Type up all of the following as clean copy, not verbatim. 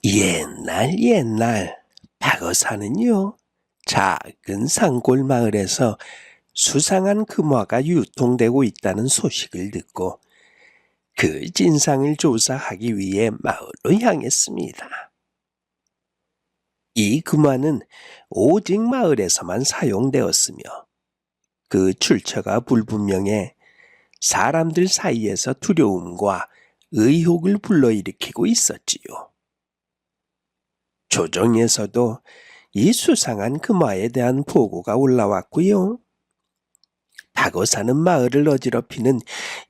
옛날 박어사는요, 작은 산골 마을에서 수상한 금화가 유통되고 있다는 소식을 듣고 그 진상을 조사하기 위해 마을로 향했습니다. 이 금화는 오직 마을에서만 사용되었으며 그 출처가 불분명해 사람들 사이에서 두려움과 의혹을 불러일으키고 있었지요. 조정에서도 이 수상한 금화에 대한 보고가 올라왔고요. 박어사는 마을을 어지럽히는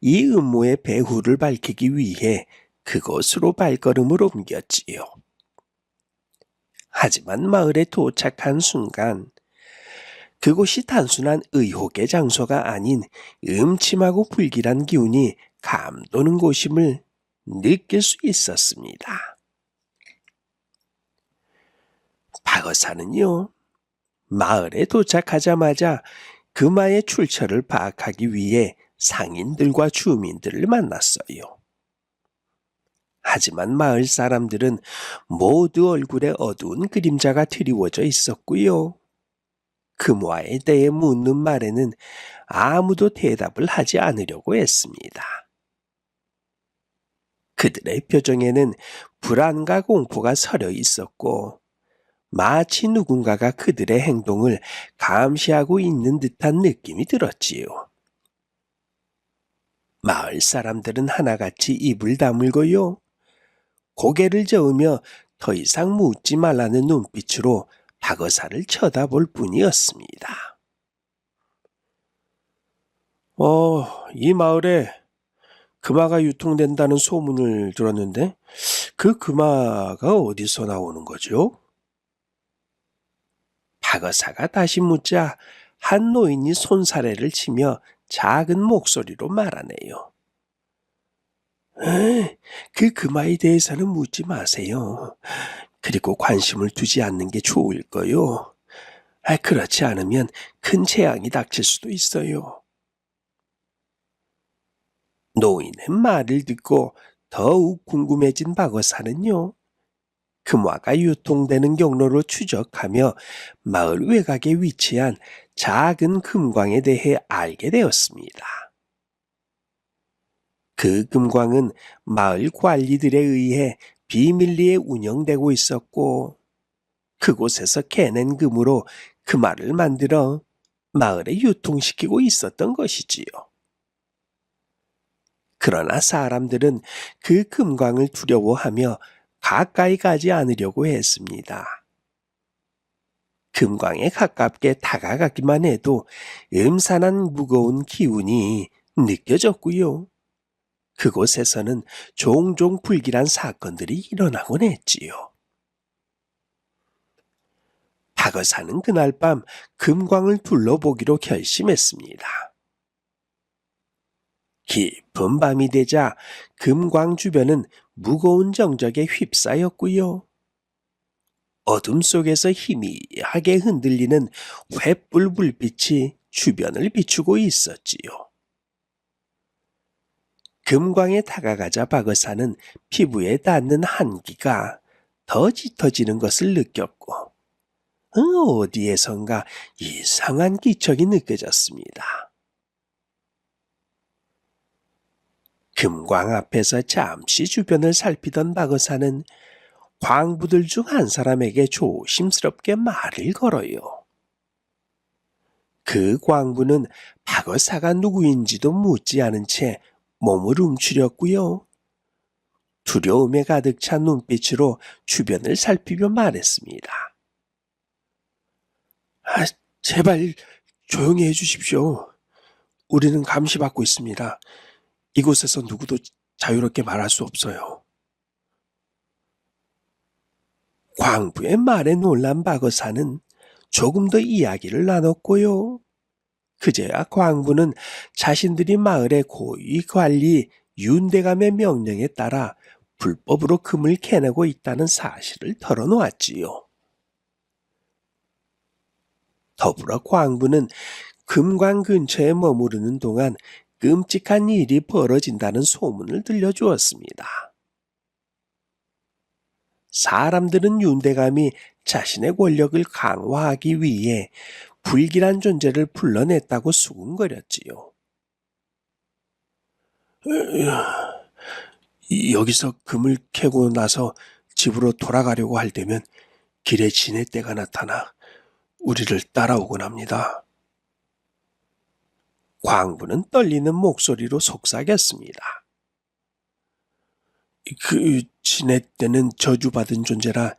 이 음모의 배후를 밝히기 위해 그곳으로 발걸음을 옮겼지요. 하지만 마을에 도착한 순간 그곳이 단순한 의혹의 장소가 아닌 음침하고 불길한 기운이 감도는 곳임을 느낄 수 있었습니다. 박어사는요, 마을에 도착하자마자 금화의 출처를 파악하기 위해 상인들과 주민들을 만났어요. 하지만 마을 사람들은 모두 얼굴에 어두운 그림자가 드리워져 있었고요. 금화에 대해 묻는 말에는 아무도 대답을 하지 않으려고 했습니다. 그들의 표정에는 불안과 공포가 서려 있었고 마치 누군가가 그들의 행동을 감시하고 있는 듯한 느낌이 들었지요. 마을 사람들은 하나같이 입을 다물고요. 고개를 저으며 더 이상 묻지 말라는 눈빛으로 박어사를 쳐다볼 뿐이었습니다. 이 마을에 금화가 유통된다는 소문을 들었는데 그 금화가 어디서 나오는 거죠? 박어사가 다시 묻자 한 노인이 손사래를 치며 작은 목소리로 말하네요. 그 금화에 대해서는 묻지 마세요. 그리고 관심을 두지 않는 게 좋을 거요. 그렇지 않으면 큰 재앙이 닥칠 수도 있어요. 노인의 말을 듣고 더욱 궁금해진 박어사는요, 금화가 유통되는 경로로 추적하며 마을 외곽에 위치한 작은 금광에 대해 알게 되었습니다. 그 금광은 마을 관리들에 의해 비밀리에 운영되고 있었고 그곳에서 캐낸 금으로 금화를 만들어 마을에 유통시키고 있었던 것이지요. 그러나 사람들은 그 금광을 두려워하며 가까이 가지 않으려고 했습니다. 금광에 가깝게 다가가기만 해도 음산한 무거운 기운이 느껴졌고요. 그곳에서는 종종 불길한 사건들이 일어나곤 했지요. 박어사는 그날 밤 금광을 둘러보기로 결심했습니다. 깊은 밤이 되자 금광 주변은 무거운 정적에 휩싸였고요. 어둠 속에서 희미하게 흔들리는 횃불 불빛이 주변을 비추고 있었지요. 금광에 다가가자 박어사는 피부에 닿는 한기가 더 짙어지는 것을 느꼈고 어디에선가 이상한 기척이 느껴졌습니다. 금광 앞에서 잠시 주변을 살피던 박어사는 광부들 중 한 사람에게 조심스럽게 말을 걸어요. 그 광부는 박어사가 누구인지도 묻지 않은 채 몸을 움츠렸고요. 두려움에 가득 찬 눈빛으로 주변을 살피며 말했습니다. 제발 조용히 해주십시오. 우리는 감시받고 있습니다. 이곳에서 누구도 자유롭게 말할 수 없어요. 광부의 말에 놀란 박어사는 조금 더 이야기를 나눴고요. 그제야 광부는 자신들이 마을의 고위 관리 윤대감의 명령에 따라 불법으로 금을 캐내고 있다는 사실을 털어놓았지요. 더불어 광부는 금광 근처에 머무르는 동안 끔찍한 일이 벌어진다는 소문을 들려주었습니다. 사람들은 윤대감이 자신의 권력을 강화하기 위해 불길한 존재를 불러냈다고 수군거렸지요. 여기서 금을 캐고 나서 집으로 돌아가려고 할 때면 길에 지네떼가 나타나 우리를 따라오곤 합니다. 광부는 떨리는 목소리로 속삭였습니다. 그 지네떼는 저주받은 존재라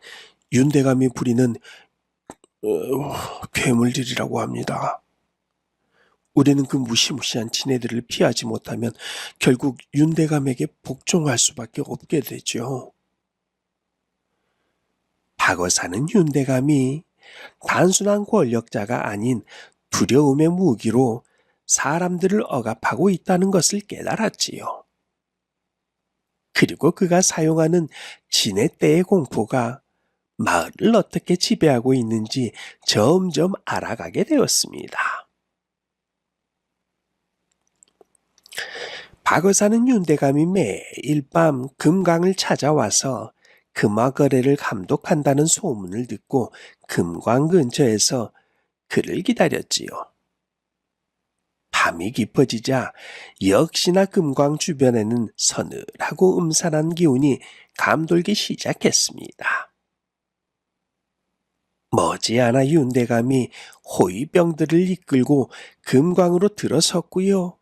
윤대감이 부리는 괴물들이라고 합니다. 우리는 그 무시무시한 지네들을 피하지 못하면 결국 윤대감에게 복종할 수밖에 없게 되죠. 박어사는 윤대감이 단순한 권력자가 아닌 두려움의 무기로 사람들을 억압하고 있다는 것을 깨달았지요. 그리고 그가 사용하는 지네떼의 공포가 마을을 어떻게 지배하고 있는지 점점 알아가게 되었습니다. 박어사는 윤대감이 매일 밤 금강을 찾아와서 금화 거래를 감독한다는 소문을 듣고 금광 근처에서 그를 기다렸지요. 밤이 깊어지자 역시나 금광 주변에는 서늘하고 음산한 기운이 감돌기 시작했습니다. 머지않아 윤대감이 호위병들을 이끌고 금광으로 들어섰고요.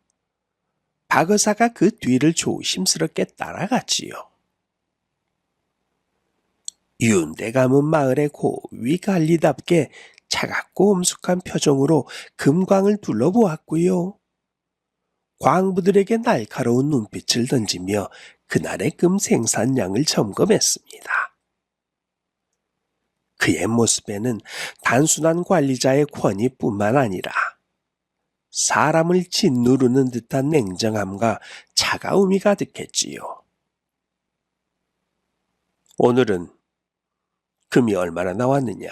박어사가 그 뒤를 조심스럽게 따라갔지요. 윤대감은 마을의 고위 관리답게 차갑고 엄숙한 표정으로 금광을 둘러보았고요. 광부들에게 날카로운 눈빛을 던지며 그날의 금 생산량을 점검했습니다. 그의 모습에는 단순한 관리자의 권위뿐만 아니라 사람을 짓누르는 듯한 냉정함과 차가움이 가득했지요. 오늘은 금이 얼마나 나왔느냐?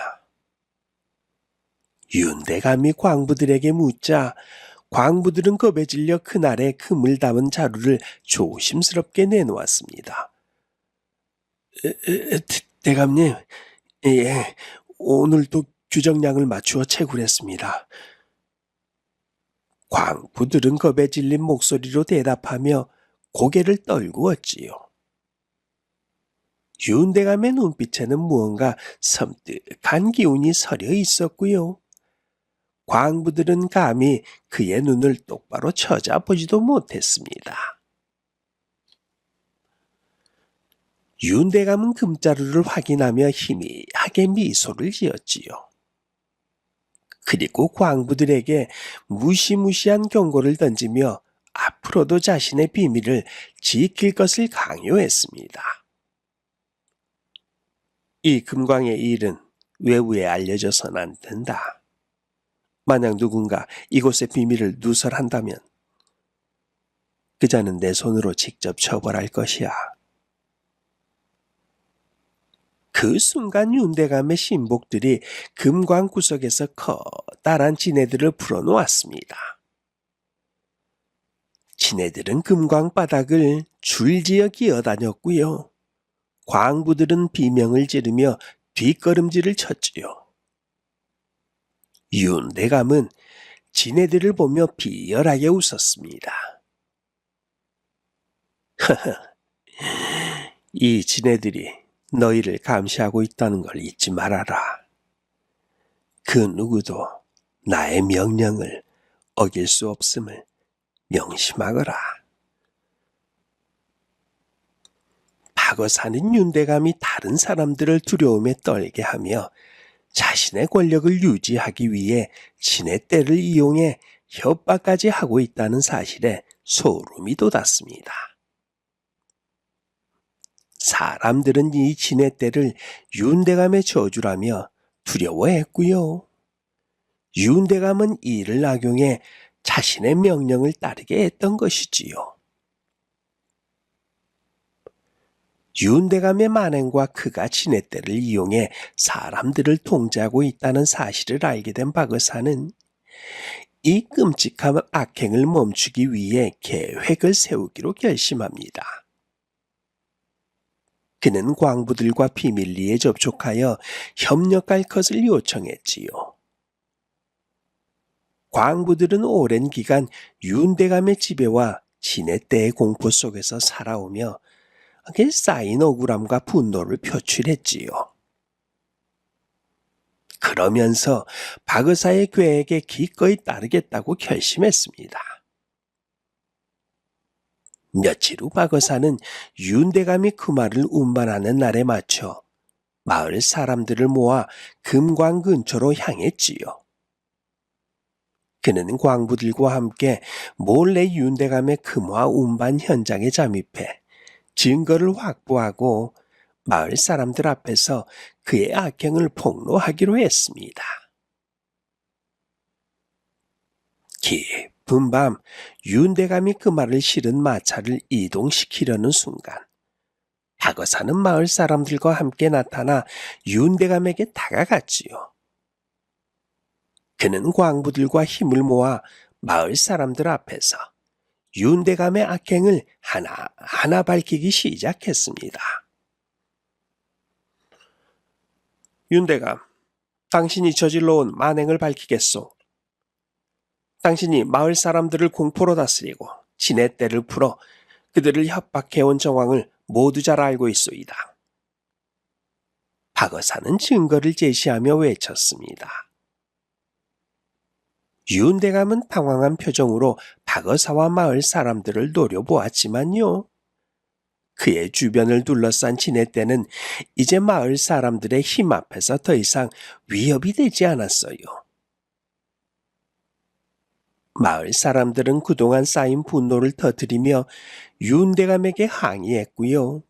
윤대감이 광부들에게 묻자 광부들은 겁에 질려 그날의 금을 담은 자루를 조심스럽게 내놓았습니다. 대감님, 예, 오늘도 규정량을 맞추어 채굴했습니다. 광부들은 겁에 질린 목소리로 대답하며 고개를 떨구었지요. 윤대감의 눈빛에는 무언가 섬뜩한 기운이 서려 있었고요. 광부들은 감히 그의 눈을 똑바로 쳐다보지도 못했습니다. 윤대감은 금자루를 확인하며 희미하게 미소를 지었지요. 그리고 광부들에게 무시무시한 경고를 던지며 앞으로도 자신의 비밀을 지킬 것을 강요했습니다. 이 금광의 일은 외부에 알려져서는 안 된다. 만약 누군가 이곳의 비밀을 누설한다면 그자는 내 손으로 직접 처벌할 것이야. 그 순간 윤대감의 신복들이 금광 구석에서 커다란 지네들을 풀어놓았습니다. 지네들은 금광 바닥을 줄지어 기어다녔고요. 광부들은 비명을 지르며 뒷걸음질을 쳤지요. 윤대감은 지네들을 보며 비열하게 웃었습니다. 이 지네들이 너희를 감시하고 있다는 걸 잊지 말아라. 그 누구도 나의 명령을 어길 수 없음을 명심하거라. 박어사는 윤대감이 다른 사람들을 두려움에 떨게 하며 자신의 권력을 유지하기 위해 지네떼를 이용해 협박까지 하고 있다는 사실에 소름이 돋았습니다. 사람들은 이 지네떼를 윤대감의 저주라며 두려워했고요. 윤대감은 이를 악용해 자신의 명령을 따르게 했던 것이지요. 윤대감의 만행과 그가 지네떼를 이용해 사람들을 통제하고 있다는 사실을 알게 된 박의사는 이 끔찍한 악행을 멈추기 위해 계획을 세우기로 결심합니다. 그는 광부들과 비밀리에 접촉하여 협력할 것을 요청했지요. 광부들은 오랜 기간 윤대감의 지배와 진해때의 공포 속에서 살아오며 그에 쌓인 억울함과 분노를 표출했지요. 그러면서 박의사의 계획에 기꺼이 따르겠다고 결심했습니다. 며칠 후 박의사는 윤대감이 그 말을 운반하는 날에 맞춰 마을 사람들을 모아 금광 근처로 향했지요. 그는 광부들과 함께 몰래 윤대감의 금화 운반 현장에 잠입해 증거를 확보하고 마을 사람들 앞에서 그의 악행을 폭로하기로 했습니다. 깊은 밤 윤대감이 그 말을 실은 마차를 이동시키려는 순간 박의사는 마을 사람들과 함께 나타나 윤대감에게 다가갔지요. 그는 광부들과 힘을 모아 마을 사람들 앞에서 윤대감의 악행을 하나하나 밝히기 시작했습니다. 윤대감, 당신이 저질러온 만행을 밝히겠소. 당신이 마을 사람들을 공포로 다스리고 진해떼를 풀어 그들을 협박해온 정황을 모두 잘 알고 있소이다. 박의사는 증거를 제시하며 외쳤습니다. 윤대감은 당황한 표정으로 박의사와 마을 사람들을 노려보았지만요. 그의 주변을 둘러싼 진해떼는 이제 마을 사람들의 힘 앞에서 더 이상 위협이 되지 않았어요. 마을 사람들은 그동안 쌓인 분노를 터뜨리며 윤대감에게 항의했고요.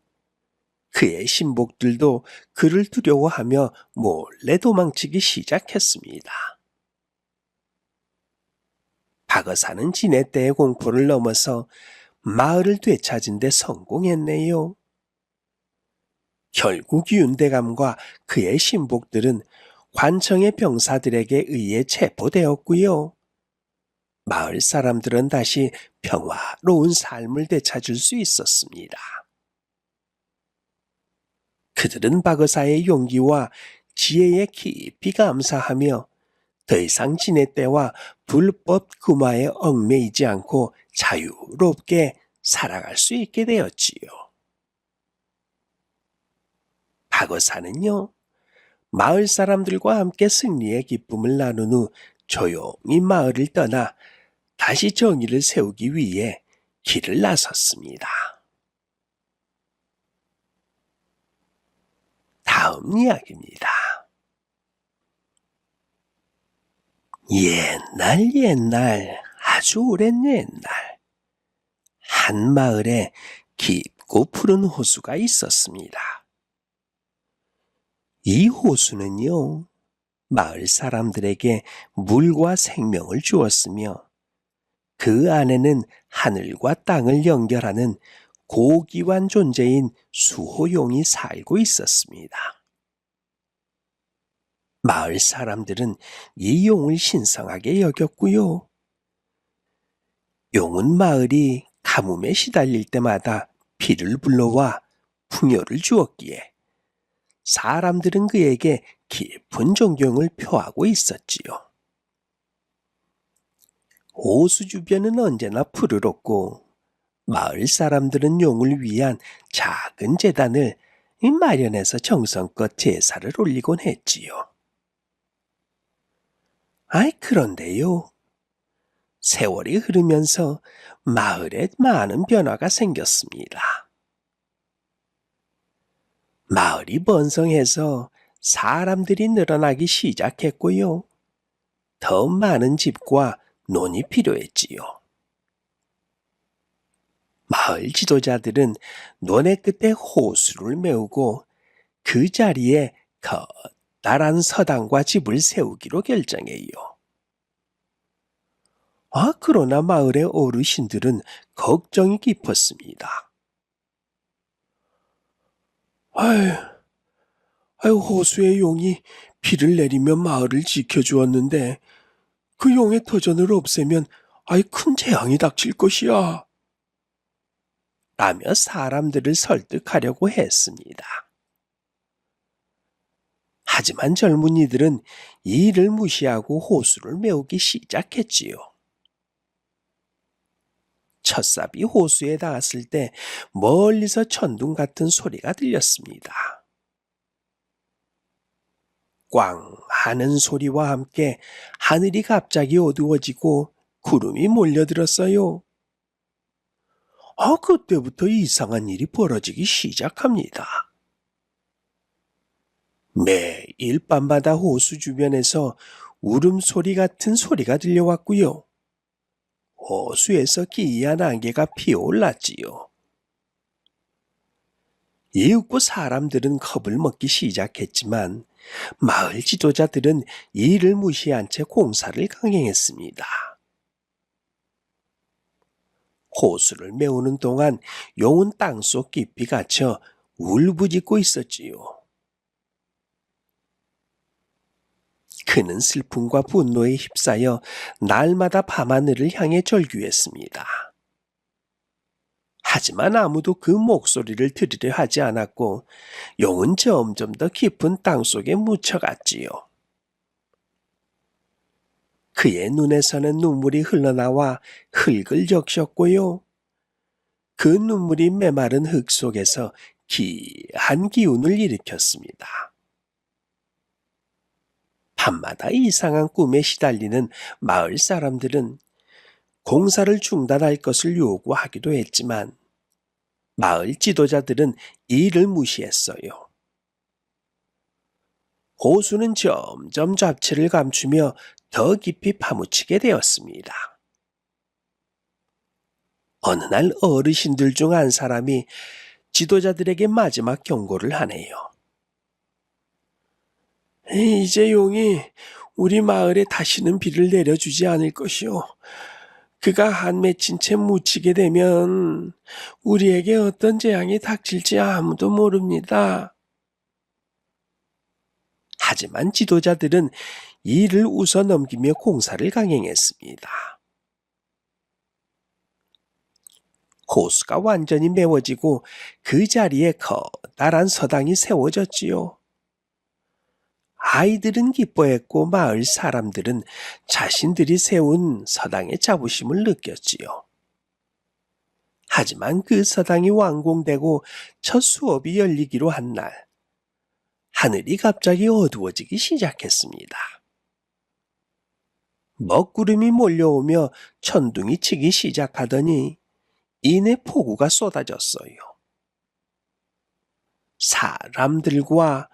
그의 신복들도 그를 두려워하며 몰래 도망치기 시작했습니다. 박의사는 진해떼의 공포를 넘어서 마을을 되찾은 데 성공했네요. 결국 윤대감과 그의 신복들은 관청의 병사들에게 의해 체포되었고요. 마을 사람들은 다시 평화로운 삶을 되찾을 수 있었습니다. 그들은 박의사의 용기와 지혜에 깊이 감사하며 더 이상 진해떼와 불법 금화에 얽매이지 않고 자유롭게 살아갈 수 있게 되었지요. 박의사는요, 마을 사람들과 함께 승리의 기쁨을 나눈 후 조용히 마을을 떠나 다시 정의를 세우기 위해 길을 나섰습니다. 다음 이야기입니다. 옛날, 아주 오랜 옛날, 한 마을에 깊고 푸른 호수가 있었습니다. 이 호수는요, 마을 사람들에게 물과 생명을 주었으며 그 안에는 하늘과 땅을 연결하는 고귀한 존재인 수호용이 살고 있었습니다. 마을 사람들은 이 용을 신성하게 여겼고요. 용은 마을이 가뭄에 시달릴 때마다 비를 불러와 풍요를 주었기에 사람들은 그에게 깊은 존경을 표하고 있었지요. 호수 주변은 언제나 푸르렀고 마을 사람들은 용을 위한 작은 제단을 마련해서 정성껏 제사를 올리곤 했지요. 그런데요. 세월이 흐르면서 마을에 많은 변화가 생겼습니다. 마을이 번성해서 사람들이 늘어나기 시작했고요. 더 많은 집과 논이 필요했지요. 마을 지도자들은 논의 끝에 호수를 메우고 그 자리에 커다란 서당과 집을 세우기로 결정해요. 그러나 마을의 어르신들은 걱정이 깊었습니다. 호수의 용이 비를 내리며 마을을 지켜주었는데 그 용의 터전을 없애면 큰 재앙이 닥칠 것이야. 라며 사람들을 설득하려고 했습니다. 하지만 젊은이들은 이를 무시하고 호수를 메우기 시작했지요. 첫삽이 호수에 닿았을 때 멀리서 천둥 같은 소리가 들렸습니다. 꽝 하는 소리와 함께 하늘이 갑자기 어두워지고 구름이 몰려들었어요. 그때부터 이상한 일이 벌어지기 시작합니다. 매일 밤마다 호수 주변에서 울음소리 같은 소리가 들려왔고요. 호수에서 기이한 안개가 피어올랐지요. 이윽고 사람들은 겁을 먹기 시작했지만 마을 지도자들은 이를 무시한 채 공사를 강행했습니다. 호수를 메우는 동안 용은 땅속 깊이 갇혀 울부짖고 있었지요. 그는 슬픔과 분노에 휩싸여 날마다 밤하늘을 향해 절규했습니다. 하지만 아무도 그 목소리를 들으려 하지 않았고 용은 점점 더 깊은 땅속에 묻혀갔지요. 그의 눈에서는 눈물이 흘러나와 흙을 적셨고요. 그 눈물이 메마른 흙 속에서 기이한 기운을 일으켰습니다. 밤마다 이상한 꿈에 시달리는 마을 사람들은 공사를 중단할 것을 요구하기도 했지만 마을 지도자들은 이를 무시했어요. 호수는 점점 잡채를 감추며 더 깊이 파묻히게 되었습니다. 어느 날 어르신들 중 한 사람이 지도자들에게 마지막 경고를 하네요. 이제 용이 우리 마을에 다시는 비를 내려주지 않을 것이오. 그가 한 맺힌 채 묻히게 되면 우리에게 어떤 재앙이 닥칠지 아무도 모릅니다. 하지만 지도자들은 이를 웃어넘기며 공사를 강행했습니다. 호수가 완전히 메워지고 그 자리에 커다란 서당이 세워졌지요. 아이들은 기뻐했고 마을 사람들은 자신들이 세운 서당의 자부심을 느꼈지요. 하지만 그 서당이 완공되고 첫 수업이 열리기로 한 날, 하늘이 갑자기 어두워지기 시작했습니다. 먹구름이 몰려오며 천둥이 치기 시작하더니 이내 폭우가 쏟아졌어요. 사람들과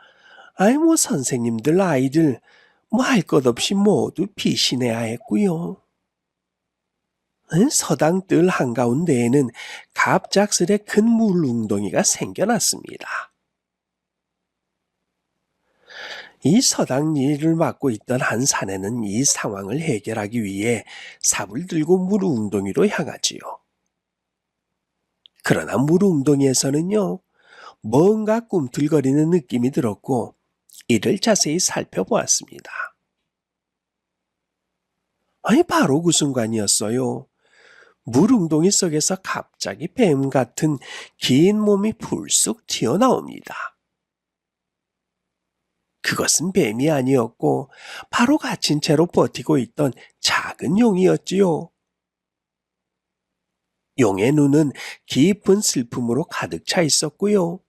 선생님들, 아이들 할 것 없이 모두 피신해야 했고요. 서당 뜰 한가운데에는 갑작스레 큰 물웅덩이가 생겨났습니다. 이 서당 일을 맡고 있던 한 사내는 이 상황을 해결하기 위해 삽을 들고 물웅덩이로 향하지요. 그러나 물웅덩이에서는요, 뭔가 꿈틀거리는 느낌이 들었고 이를 자세히 살펴보았습니다. 바로 그 순간이었어요. 물웅덩이 속에서 갑자기 뱀 같은 긴 몸이 불쑥 튀어나옵니다. 그것은 뱀이 아니었고 바로 갇힌 채로 버티고 있던 작은 용이었지요. 용의 눈은 깊은 슬픔으로 가득 차 있었고요.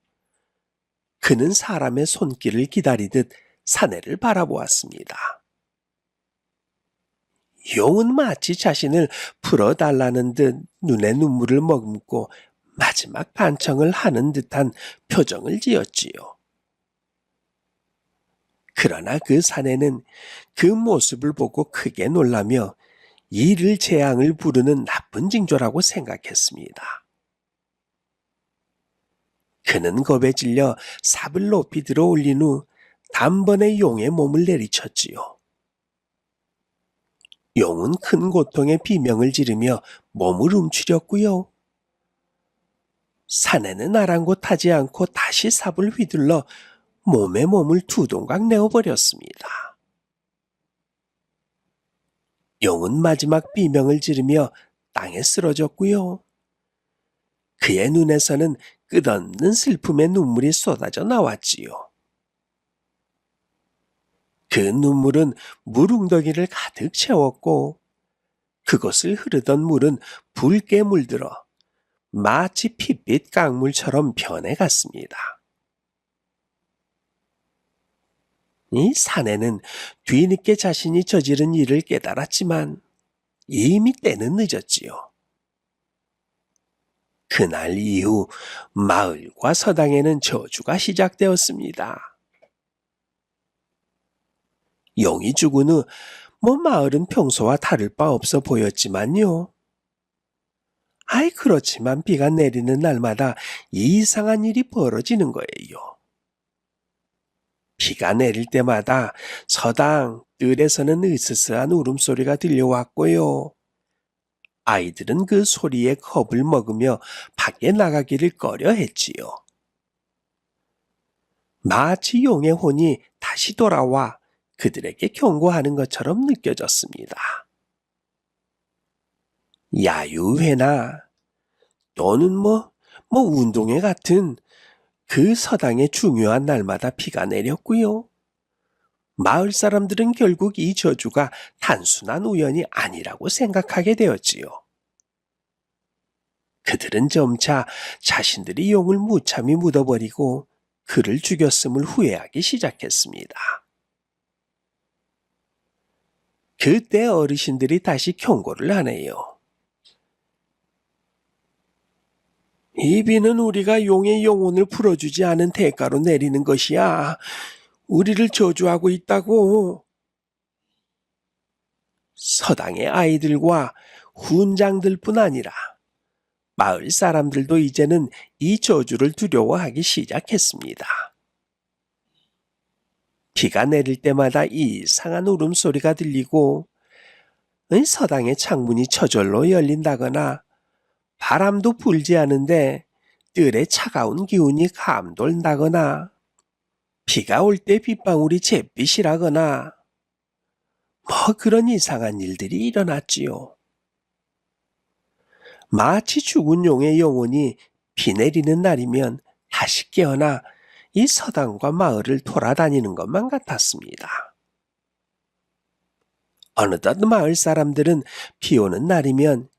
그는 사람의 손길을 기다리듯 사내를 바라보았습니다. 용은 마치 자신을 풀어달라는 듯 눈에 눈물을 머금고 마지막 간청을 하는 듯한 표정을 지었지요. 그러나 그 사내는 그 모습을 보고 크게 놀라며 이를 재앙을 부르는 나쁜 징조라고 생각했습니다. 그는 겁에 질려 삽을 높이 들어 올린 후 단번에 용의 몸을 내리쳤지요. 용은 큰 고통에 비명을 지르며 몸을 움츠렸고요. 사내는 아랑곳하지 않고 다시 삽을 휘둘러 몸에 몸을 두 동강 내어버렸습니다. 용은 마지막 비명을 지르며 땅에 쓰러졌고요. 그의 눈에서는 끝없는 슬픔의 눈물이 쏟아져 나왔지요. 그 눈물은 물웅덩이를 가득 채웠고 그곳을 흐르던 물은 붉게 물들어 마치 핏빛 강물처럼 변해갔습니다. 이 사내는 뒤늦게 자신이 저지른 일을 깨달았지만 이미 때는 늦었지요. 그날 이후 마을과 서당에는 저주가 시작되었습니다. 용이 죽은 후 마을은 평소와 다를 바 없어 보였지만요. 그렇지만 비가 내리는 날마다 이상한 일이 벌어지는 거예요. 비가 내릴 때마다 서당 뜰에서는 으스스한 울음소리가 들려왔고요. 아이들은 그 소리에 겁을 먹으며 밖에 나가기를 꺼려 했지요. 마치 용의 혼이 다시 돌아와 그들에게 경고하는 것처럼 느껴졌습니다. 야유회나 또는 운동회 같은 그 서당의 중요한 날마다 비가 내렸고요. 마을 사람들은 결국 이 저주가 단순한 우연이 아니라고 생각하게 되었지요. 그들은 점차 자신들이 용을 무참히 묻어버리고 그를 죽였음을 후회하기 시작했습니다. 그때 어르신들이 다시 경고를 하네요. 이 비는 우리가 용의 영혼을 풀어주지 않은 대가로 내리는 것이야. 우리를 저주하고 있다고. 서당의 아이들과 훈장들뿐 아니라 마을 사람들도 이제는 이 저주를 두려워하기 시작했습니다. 비가 내릴 때마다 이상한 울음소리가 들리고 서당의 창문이 저절로 열린다거나 바람도 불지 않은데 뜰에 차가운 기운이 감돌다거나 비가 올 때 빗방울이 잿빛이라거나 그런 이상한 일들이 일어났지요. 마치 죽은 용의 영혼이 비 내리는 날이면 다시 깨어나 이 서당과 마을을 돌아다니는 것만 같았습니다. 어느덧 마을 사람들은 비 오는 날이면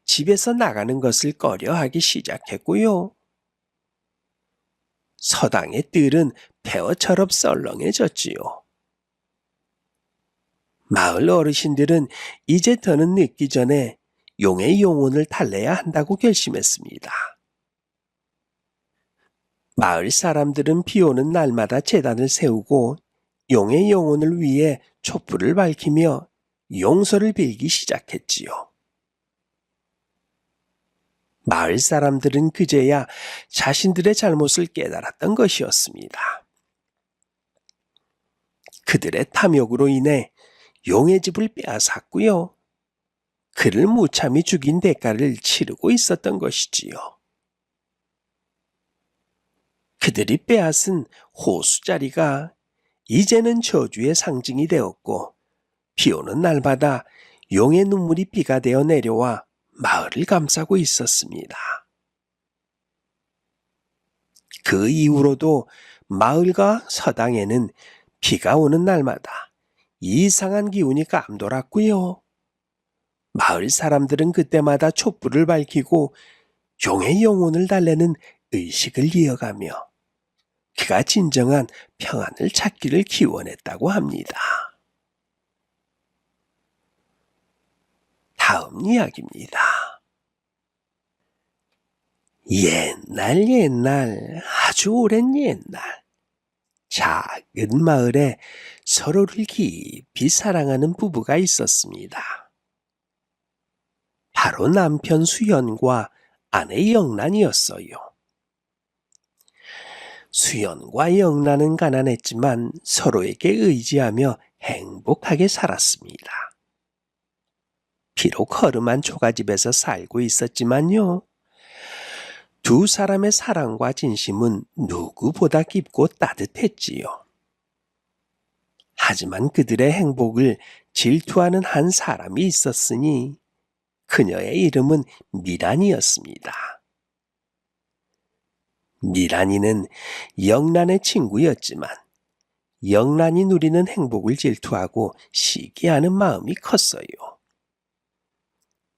집에서 나가는 것을 꺼려하기 시작했고요. 서당의 뜰은 폐허처럼 썰렁해졌지요. 마을 어르신들은 이제 더는 늦기 전에 용의 영혼을 달래야 한다고 결심했습니다. 마을 사람들은 비 오는 날마다 제단을 세우고 용의 영혼을 위해 촛불을 밝히며 용서를 빌기 시작했지요. 마을 사람들은 그제야 자신들의 잘못을 깨달았던 것이었습니다. 그들의 탐욕으로 인해 용의 집을 빼앗았고요. 그를 무참히 죽인 대가를 치르고 있었던 것이지요. 그들이 빼앗은 호수자리가 이제는 저주의 상징이 되었고 비 오는 날마다 용의 눈물이 비가 되어 내려와 마을을 감싸고 있었습니다. 그 이후로도 마을과 서당에는 비가 오는 날마다 이상한 기운이 감돌았고요. 마을 사람들은 그때마다 촛불을 밝히고 용의 영혼을 달래는 의식을 이어가며 그가 진정한 평안을 찾기를 기원했다고 합니다. 다음 이야기입니다. 옛날 아주 오랜 옛날 작은 마을에 서로를 깊이 사랑하는 부부가 있었습니다. 바로 남편 수연과 아내 영란이었어요. 수연과 영란은 가난했지만 서로에게 의지하며 행복하게 살았습니다. 비록 허름한 초가집에서 살고 있었지만요. 두 사람의 사랑과 진심은 누구보다 깊고 따뜻했지요. 하지만 그들의 행복을 질투하는 한 사람이 있었으니 그녀의 이름은 미란이었습니다. 미란이는 영란의 친구였지만 영란이 누리는 행복을 질투하고 시기하는 마음이 컸어요.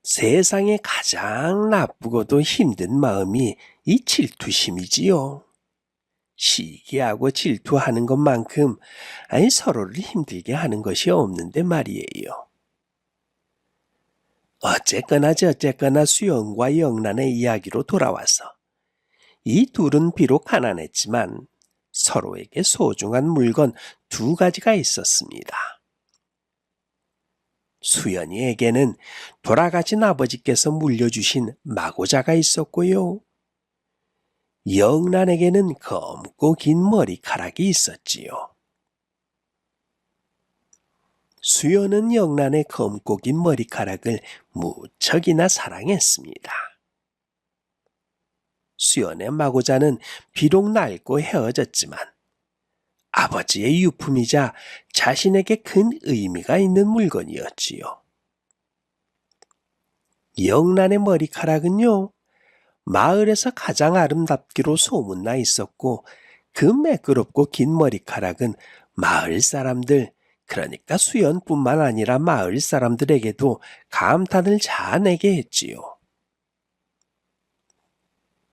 세상에 가장 나쁘고도 힘든 마음이 이 질투심이지요. 시기하고 질투하는 것만큼 서로를 힘들게 하는 것이 없는데 말이에요. 어쨌거나 저쨌거나 수영과 영란의 이야기로 돌아와서 이 둘은 비록 가난했지만 서로에게 소중한 물건 두 가지가 있었습니다. 수연이에게는 돌아가신 아버지께서 물려주신 마고자가 있었고요. 영란에게는 검고 긴 머리카락이 있었지요. 수연은 영란의 검고 긴 머리카락을 무척이나 사랑했습니다. 수연의 마고자는 비록 낡고 헤어졌지만 아버지의 유품이자 자신에게 큰 의미가 있는 물건이었지요. 영란의 머리카락은요, 마을에서 가장 아름답기로 소문나 있었고 그 매끄럽고 긴 머리카락은 마을 사람들, 그러니까 수연뿐만 아니라 마을 사람들에게도 감탄을 자아내게 했지요.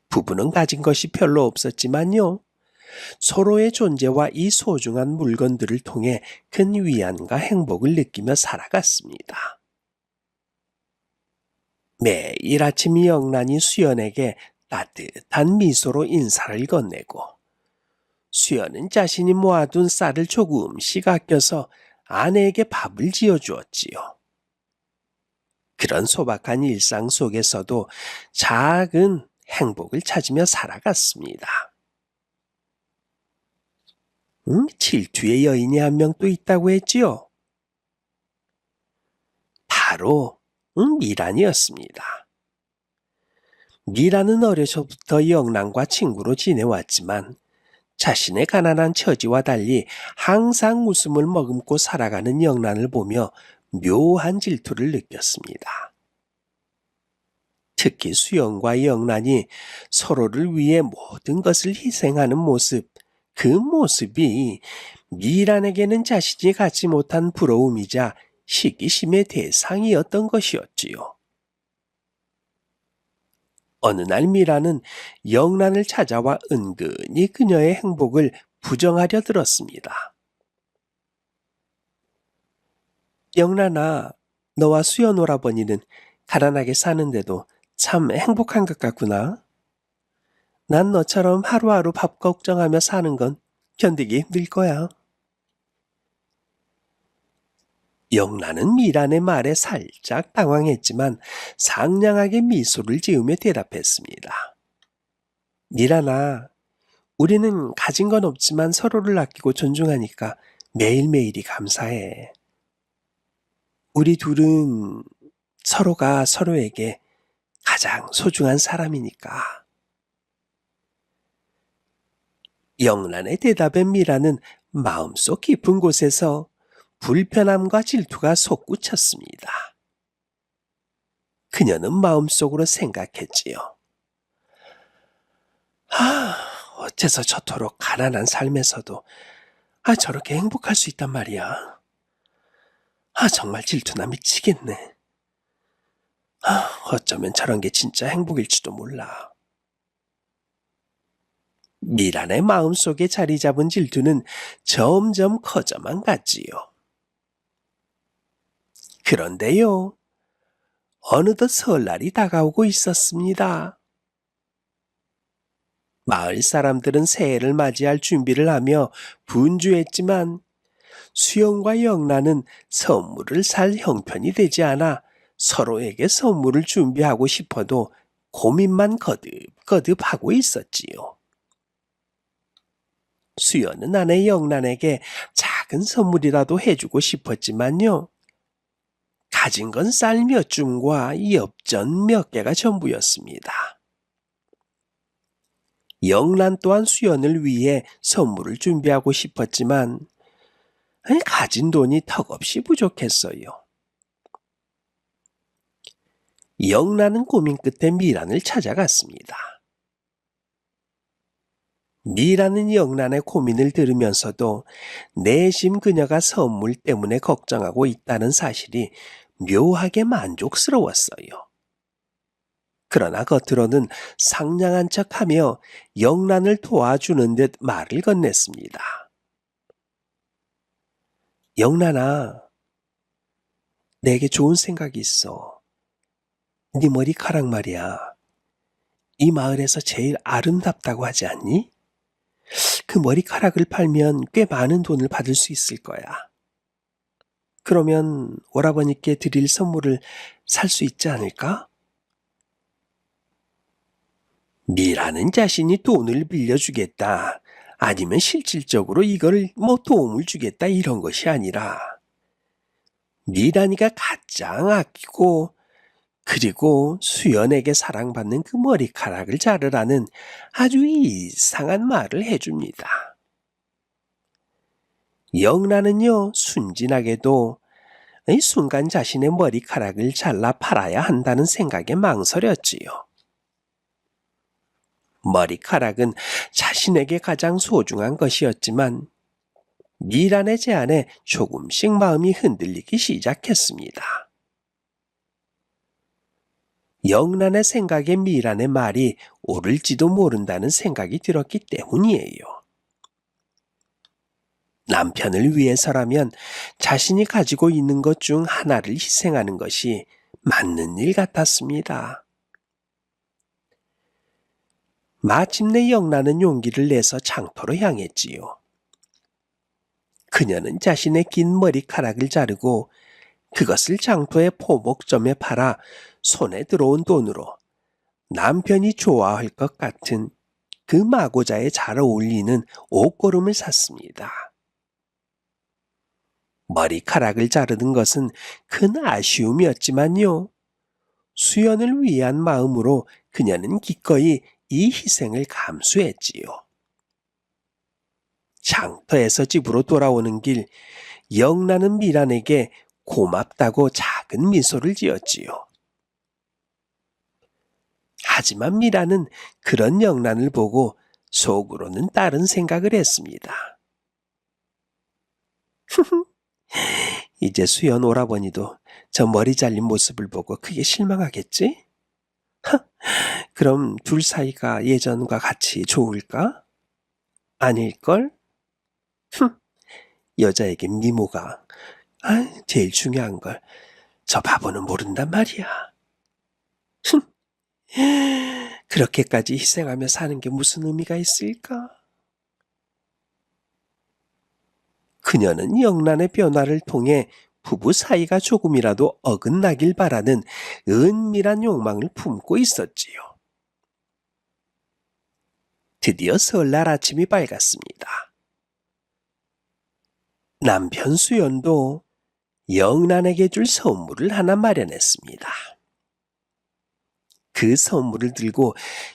부부는 가진 것이 별로 없었지만요. 서로의 존재와 이 소중한 물건들을 통해 큰 위안과 행복을 느끼며 살아갔습니다. 매일 아침 영란이 수연에게 따뜻한 미소로 인사를 건네고 수연은 자신이 모아둔 쌀을 조금씩 아껴서 아내에게 밥을 지어주었지요. 그런 소박한 일상 속에서도 작은 행복을 찾으며 살아갔습니다. 질투의 여인이 한 명 또 있다고 했지요. 바로 미란이었습니다. 미란은 어려서부터 영란과 친구로 지내왔지만 자신의 가난한 처지와 달리 항상 웃음을 머금고 살아가는 영란을 보며 묘한 질투를 느꼈습니다. 특히 수영과 영란이 서로를 위해 모든 것을 희생하는 모습, 그 모습이 미란에게는 자신이 갖지 못한 부러움이자 시기심의 대상이었던 것이었지요. 어느 날 미란은 영란을 찾아와 은근히 그녀의 행복을 부정하려 들었습니다. 영란아, 너와 수연 오라버니는 가난하게 사는데도 참 행복한 것 같구나. 난 너처럼 하루하루 밥 걱정하며 사는 건 견디기 힘들 거야. 영란은 미란의 말에 살짝 당황했지만 상냥하게 미소를 지으며 대답했습니다. 미란아, 우리는 가진 건 없지만 서로를 아끼고 존중하니까 매일매일이 감사해. 우리 둘은 서로가 서로에게 가장 소중한 사람이니까. 영란의 대답에 미란은 마음속 깊은 곳에서 불편함과 질투가 솟구쳤습니다. 그녀는 마음속으로 생각했지요. 어째서 저토록 가난한 삶에서도 저렇게 행복할 수 있단 말이야. 정말 질투나 미치겠네. 어쩌면 저런 게 진짜 행복일지도 몰라. 미란의 마음속에 자리 잡은 질투는 점점 커져만 갔지요. 그런데요, 어느덧 설날이 다가오고 있었습니다. 마을 사람들은 새해를 맞이할 준비를 하며 분주했지만 수영과 영란은 선물을 살 형편이 되지 않아 서로에게 선물을 준비하고 싶어도 고민만 거듭거듭하고 있었지요. 수연은 아내 영란에게 작은 선물이라도 해주고 싶었지만요. 가진 건 쌀 몇 줌과 엽전 몇 개가 전부였습니다. 영란 또한 수연을 위해 선물을 준비하고 싶었지만 가진 돈이 턱없이 부족했어요. 영란은 고민 끝에 미란을 찾아갔습니다. 미라는 영란의 고민을 들으면서도 내심 그녀가 선물 때문에 걱정하고 있다는 사실이 묘하게 만족스러웠어요. 그러나 겉으로는 상냥한 척하며 영란을 도와주는 듯 말을 건넸습니다. 영란아, 내게 좋은 생각이 있어. 네 머리카락 말이야. 이 마을에서 제일 아름답다고 하지 않니? 그 머리카락을 팔면 꽤 많은 돈을 받을 수 있을 거야. 그러면 오라버니께 드릴 선물을 살 수 있지 않을까? 미라는 자신이 돈을 빌려주겠다, 아니면 실질적으로 이걸 도움을 주겠다 이런 것이 아니라 미란이가 가장 아끼고 그리고 수연에게 사랑받는 그 머리카락을 자르라는 아주 이상한 말을 해줍니다. 영란은요, 순진하게도 이 순간 자신의 머리카락을 잘라 팔아야 한다는 생각에 망설였지요. 머리카락은 자신에게 가장 소중한 것이었지만 미란의 제안에 조금씩 마음이 흔들리기 시작했습니다. 영란의 생각에 미란의 말이 옳을지도 모른다는 생각이 들었기 때문이에요. 남편을 위해서라면 자신이 가지고 있는 것 중 하나를 희생하는 것이 맞는 일 같았습니다. 마침내 영란은 용기를 내서 장터로 향했지요. 그녀는 자신의 긴 머리카락을 자르고 그것을 장터의 포목점에 팔아 손에 들어온 돈으로 남편이 좋아할 것 같은 그 마고자에 잘 어울리는 옷고름을 샀습니다. 머리카락을 자르는 것은 큰 아쉬움이었지만요. 수연을 위한 마음으로 그녀는 기꺼이 이 희생을 감수했지요. 장터에서 집으로 돌아오는 길, 영란은 미란에게 고맙다고 작은 미소를 지었지요. 하지만 미란은 그런 영란을 보고 속으로는 다른 생각을 했습니다. 이제 수연 오라버니도 저 머리 잘린 모습을 보고 크게 실망하겠지? 그럼 둘 사이가 예전과 같이 좋을까? 아닐걸? 여자에겐 미모가 제일 중요한 걸 저 바보는 모른단 말이야. 그렇게까지 희생하며 사는 게 무슨 의미가 있을까? 그녀는 영란의 변화를 통해 부부 사이가 조금이라도 어긋나길 바라는 은밀한 욕망을 품고 있었지요. 드디어 설날 아침이 밝았습니다. 남편 수연도 영란에게 줄 선물을 하나 마련했습니다. 그 선물을 들고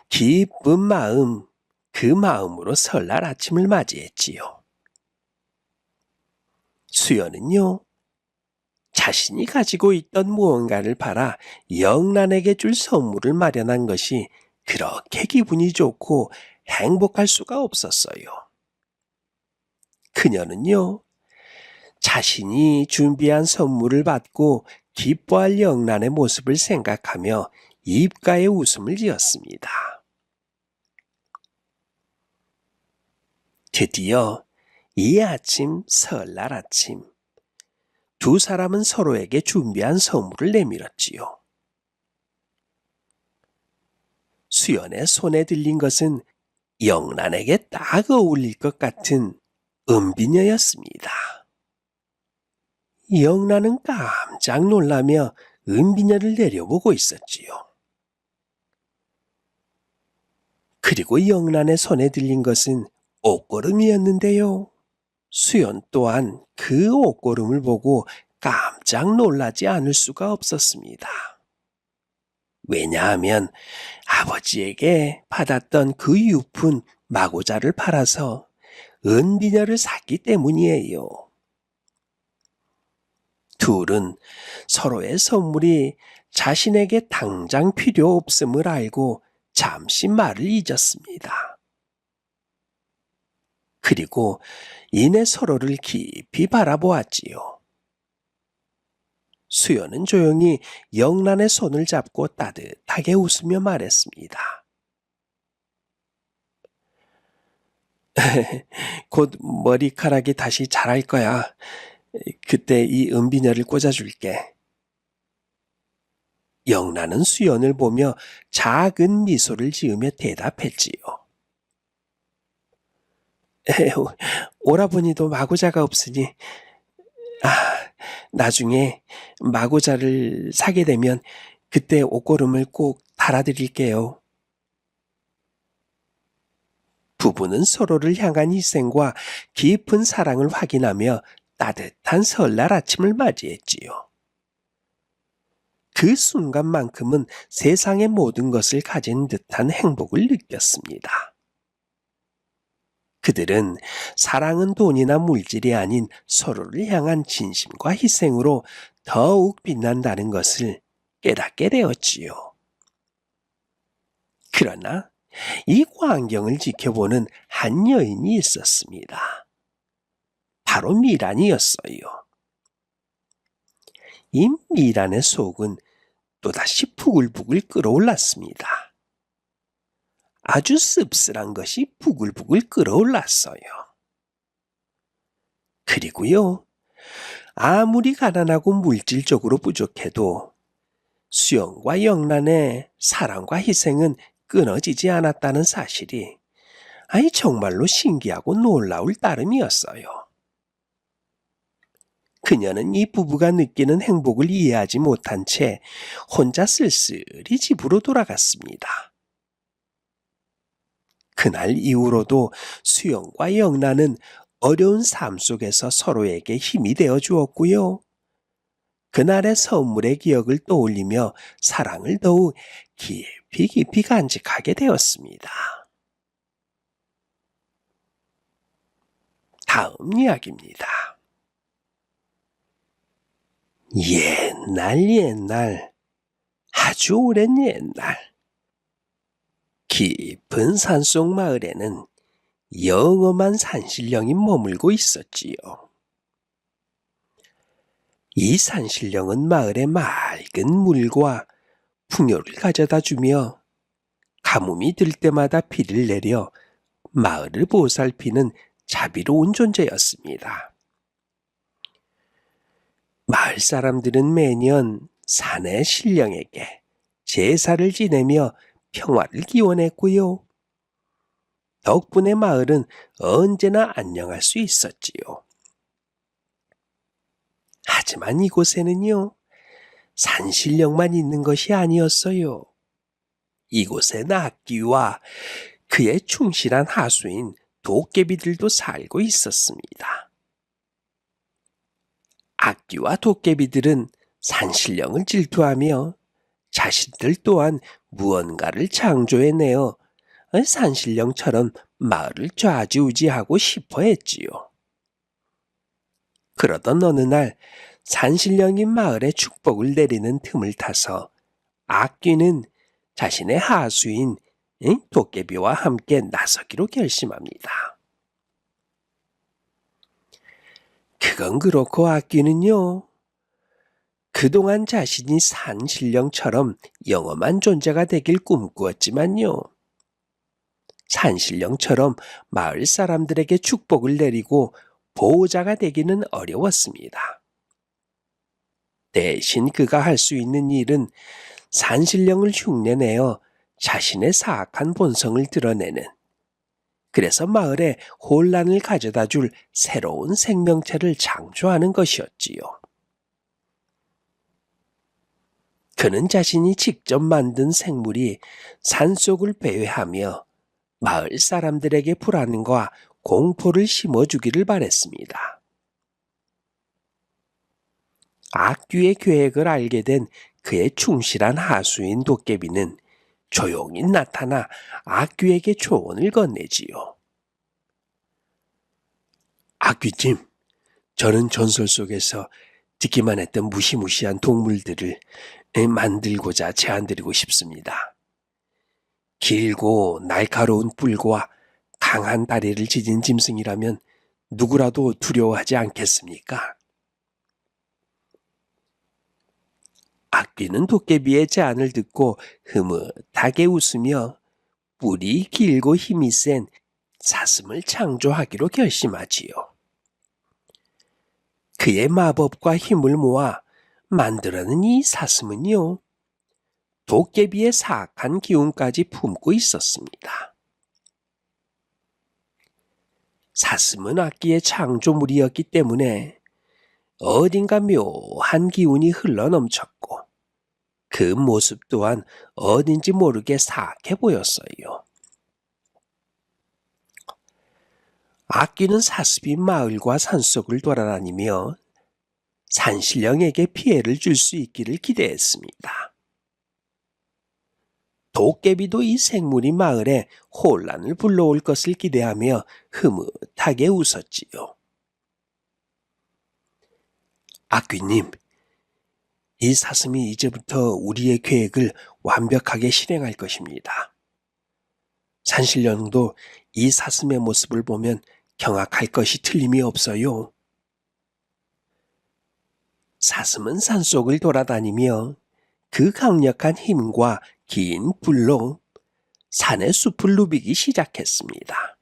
기쁜 마음, 그 마음으로 설날 아침을 맞이했지요. 수연은요, 자신이 가지고 있던 무언가를 팔아 영란에게 줄 선물을 마련한 것이 그렇게 기분이 좋고 행복할 수가 없었어요. 그녀는요, 자신이 준비한 선물을 받고 기뻐할 영란의 모습을 생각하며 입가에 웃음을 지었습니다. 드디어 이 아침, 설날 아침, 두 사람은 서로에게 준비한 선물을 내밀었지요. 수연의 손에 들린 것은 영란에게 딱 어울릴 것 같은 은비녀였습니다. 영란은 깜짝 놀라며 은비녀를 내려보고 있었지요. 그리고 영란의 손에 들린 것은 옷고름이었는데요. 수연 또한 그 옷고름을 보고 깜짝 놀라지 않을 수가 없었습니다. 왜냐하면 아버지에게 받았던 그 유푼 마고자를 팔아서 은비녀를 샀기 때문이에요. 둘은 서로의 선물이 자신에게 당장 필요 없음을 알고 잠시 말을 잊었습니다. 그리고 이내 서로를 깊이 바라보았지요. 수연은 조용히 영란의 손을 잡고 따뜻하게 웃으며 말했습니다. 곧 머리카락이 다시 자랄 거야. 그때 이 은비녀를 꽂아줄게. 영란은 수연을 보며 작은 미소를 지으며 대답했지요. 오라버니도 마고자가 없으니 나중에 마고자를 사게 되면 그때 옷고름을 꼭 달아드릴게요. 부부는 서로를 향한 희생과 깊은 사랑을 확인하며 따뜻한 설날 아침을 맞이했지요. 그 순간만큼은 세상의 모든 것을 가진 듯한 행복을 느꼈습니다. 그들은 사랑은 돈이나 물질이 아닌 서로를 향한 진심과 희생으로 더욱 빛난다는 것을 깨닫게 되었지요. 그러나 이 광경을 지켜보는 한 여인이 있었습니다. 바로 미란이었어요. 이 미란의 속은 또다시 부글부글 끓어올랐습니다. 아주 씁쓸한 것이 부글부글 끓어올랐어요. 그리고요, 아무리 가난하고 물질적으로 부족해도 수영과 영란의 사랑과 희생은 끊어지지 않았다는 사실이 정말로 신기하고 놀라울 따름이었어요. 그녀는 이 부부가 느끼는 행복을 이해하지 못한 채 혼자 쓸쓸히 집으로 돌아갔습니다. 그날 이후로도 수영과 영란은 어려운 삶 속에서 서로에게 힘이 되어 주었고요. 그날의 선물의 기억을 떠올리며 사랑을 더욱 깊이 간직하게 되었습니다. 다음 이야기입니다. 옛날, 아주 오랜 옛날, 깊은 산속 마을에는 영험한 산신령이 머물고 있었지요. 이 산신령은 마을에 맑은 물과 풍요를 가져다 주며 가뭄이 들 때마다 비를 내려 마을을 보살피는 자비로운 존재였습니다. 마을 사람들은 매년 산의 신령에게 제사를 지내며 평화를 기원했고요. 덕분에 마을은 언제나 안녕할 수 있었지요. 하지만 이곳에는요, 산신령만 있는 것이 아니었어요. 이곳엔 악귀와 그의 충실한 하수인 도깨비들도 살고 있었습니다. 악귀와 도깨비들은 산신령을 질투하며 자신들 또한 무언가를 창조해내어 산신령처럼 마을을 좌지우지하고 싶어 했지요. 그러던 어느 날 산신령이 마을에 축복을 내리는 틈을 타서 악귀는 자신의 하수인 도깨비와 함께 나서기로 결심합니다. 그건 그렇고 악귀는요, 그동안 자신이 산신령처럼 영험한 존재가 되길 꿈꾸었지만요, 산신령처럼 마을 사람들에게 축복을 내리고 보호자가 되기는 어려웠습니다. 대신 그가 할 수 있는 일은 산신령을 흉내내어 자신의 사악한 본성을 드러내는, 그래서 마을에 혼란을 가져다 줄 새로운 생명체를 창조하는 것이었지요. 그는 자신이 직접 만든 생물이 산속을 배회하며 마을 사람들에게 불안과 공포를 심어주기를 바랬습니다. 악귀의 계획을 알게 된 그의 충실한 하수인 도깨비는 조용히 나타나 악귀에게 조언을 건네지요. 악귀님, 저는 전설 속에서 듣기만 했던 무시무시한 동물들을 만들고자 제안드리고 싶습니다. 길고 날카로운 뿔과 강한 다리를 지닌 짐승이라면 누구라도 두려워하지 않겠습니까? 악귀는 도깨비의 제안을 듣고 흐뭇하게 웃으며 뿔이 길고 힘이 센 사슴을 창조하기로 결심하지요. 그의 마법과 힘을 모아 만들어낸 이 사슴은요, 도깨비의 사악한 기운까지 품고 있었습니다. 사슴은 악기의 창조물이었기 때문에 어딘가 묘한 기운이 흘러넘쳤고 그 모습 또한 어딘지 모르게 사악해 보였어요. 악귀는 사슴이 마을과 산속을 돌아다니며 산신령에게 피해를 줄 수 있기를 기대했습니다. 도깨비도 이 생물이 마을에 혼란을 불러올 것을 기대하며 흐뭇하게 웃었지요. 악귀님, 이 사슴이 이제부터 우리의 계획을 완벽하게 실행할 것입니다. 산신령도 이 사슴의 모습을 보면 경악할 것이 틀림이 없어요. 사슴은 산속을 돌아다니며 그 강력한 힘과 긴 뿔로 산의 숲을 누비기 시작했습니다.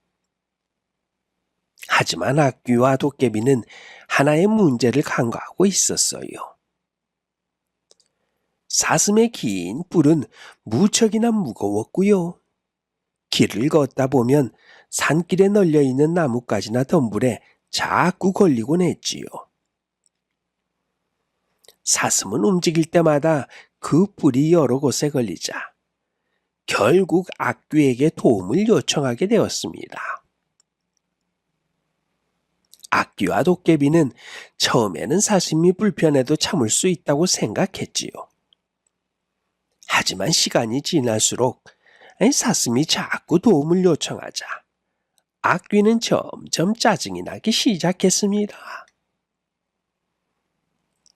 하지만 악귀와 도깨비는 하나의 문제를 간과하고 있었어요. 사슴의 긴 뿔은 무척이나 무거웠고요. 길을 걷다 보면 산길에 널려있는 나뭇가지나 덤불에 자꾸 걸리곤 했지요. 사슴은 움직일 때마다 그 뿔이 여러 곳에 걸리자 결국 악귀에게 도움을 요청하게 되었습니다. 악귀와 도깨비는 처음에는 사슴이 불편해도 참을 수 있다고 생각했지요. 하지만 시간이 지날수록 사슴이 자꾸 도움을 요청하자 악귀는 점점 짜증이 나기 시작했습니다.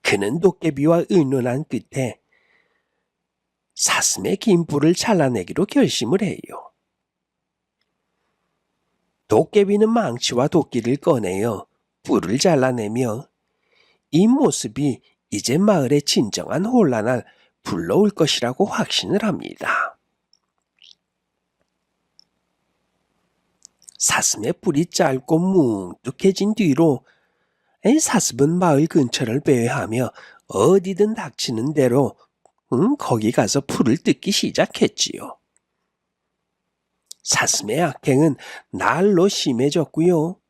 그는 도깨비와 의논한 끝에 사슴의 긴 뿔을 잘라내기로 결심을 해요. 도깨비는 망치와 도끼를 꺼내어 뿔을 잘라내며 이 모습이 이제 마을에 진정한 혼란을 불러올 것이라고 확신을 합니다. 사슴의 뿔이 짧고 뭉툭해진 뒤로 사슴은 마을 근처를 배회하며 어디든 닥치는 대로 거기 가서 풀을 뜯기 시작했지요. 사슴의 악행은 날로 심해졌고요.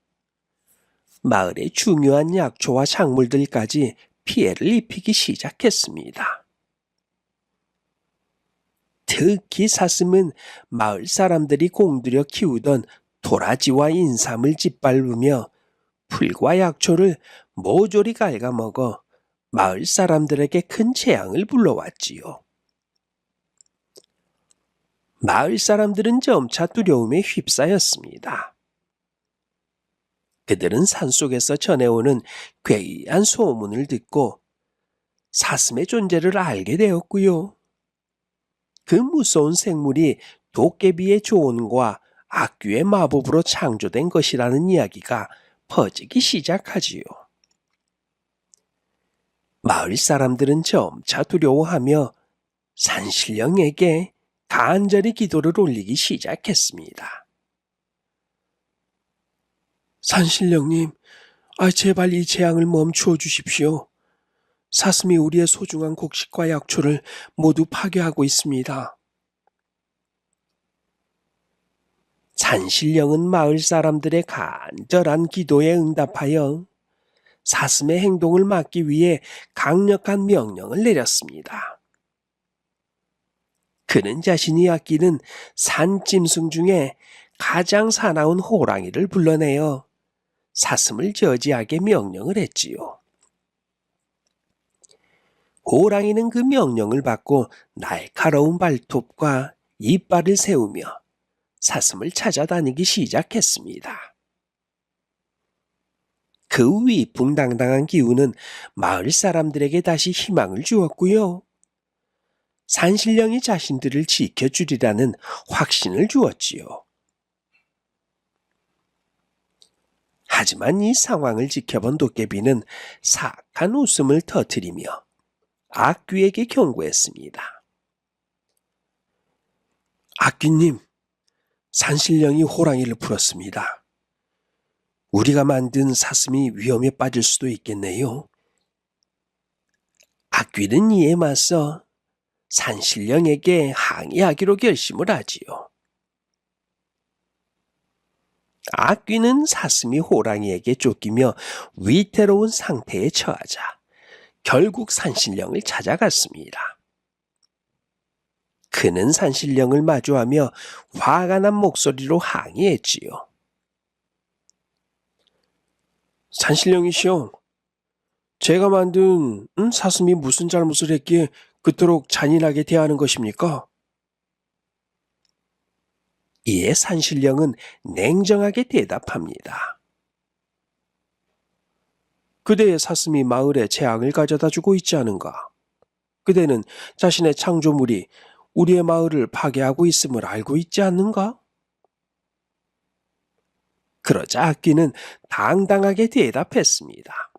마을의 중요한 약초와 작물들까지 피해를 입히기 시작했습니다. 특히 사슴은 마을 사람들이 공들여 키우던 도라지와 인삼을 짓밟으며 풀과 약초를 모조리 갉아먹어 마을 사람들에게 큰 재앙을 불러왔지요. 마을 사람들은 점차 두려움에 휩싸였습니다. 그들은 산속에서 전해오는 괴이한 소문을 듣고 사슴의 존재를 알게 되었고요. 그 무서운 생물이 도깨비의 조언과 악귀의 마법으로 창조된 것이라는 이야기가 퍼지기 시작하지요. 마을 사람들은 점차 두려워하며 산신령에게 간절히 기도를 올리기 시작했습니다. 산신령님, 제발 이 재앙을 멈추어 주십시오. 사슴이 우리의 소중한 곡식과 약초를 모두 파괴하고 있습니다. 산신령은 마을 사람들의 간절한 기도에 응답하여 사슴의 행동을 막기 위해 강력한 명령을 내렸습니다. 그는 자신이 아끼는 산짐승 중에 가장 사나운 호랑이를 불러내어 사슴을 저지하게 명령을 했지요. 호랑이는 그 명령을 받고 날카로운 발톱과 이빨을 세우며 사슴을 찾아다니기 시작했습니다. 그 위풍당당한 기운은 마을 사람들에게 다시 희망을 주었고요. 산신령이 자신들을 지켜주리라는 확신을 주었지요. 하지만 이 상황을 지켜본 도깨비는 사악한 웃음을 터뜨리며 악귀에게 경고했습니다. 악귀님, 산신령이 호랑이를 풀었습니다. 우리가 만든 사슴이 위험에 빠질 수도 있겠네요. 악귀는 이에 맞서 산신령에게 항의하기로 결심을 하지요. 악귀는 사슴이 호랑이에게 쫓기며 위태로운 상태에 처하자 결국 산신령을 찾아갔습니다. 그는 산신령을 마주하며 화가 난 목소리로 항의했지요. 산신령이시여, 제가 만든 사슴이 무슨 잘못을 했기에 그토록 잔인하게 대하는 것입니까? 이에 산신령은 냉정하게 대답합니다. 그대의 사슴이 마을에 재앙을 가져다 주고 있지 않은가? 그대는 자신의 창조물이 우리의 마을을 파괴하고 있음을 알고 있지 않는가? 그러자 악귀는 당당하게 대답했습니다.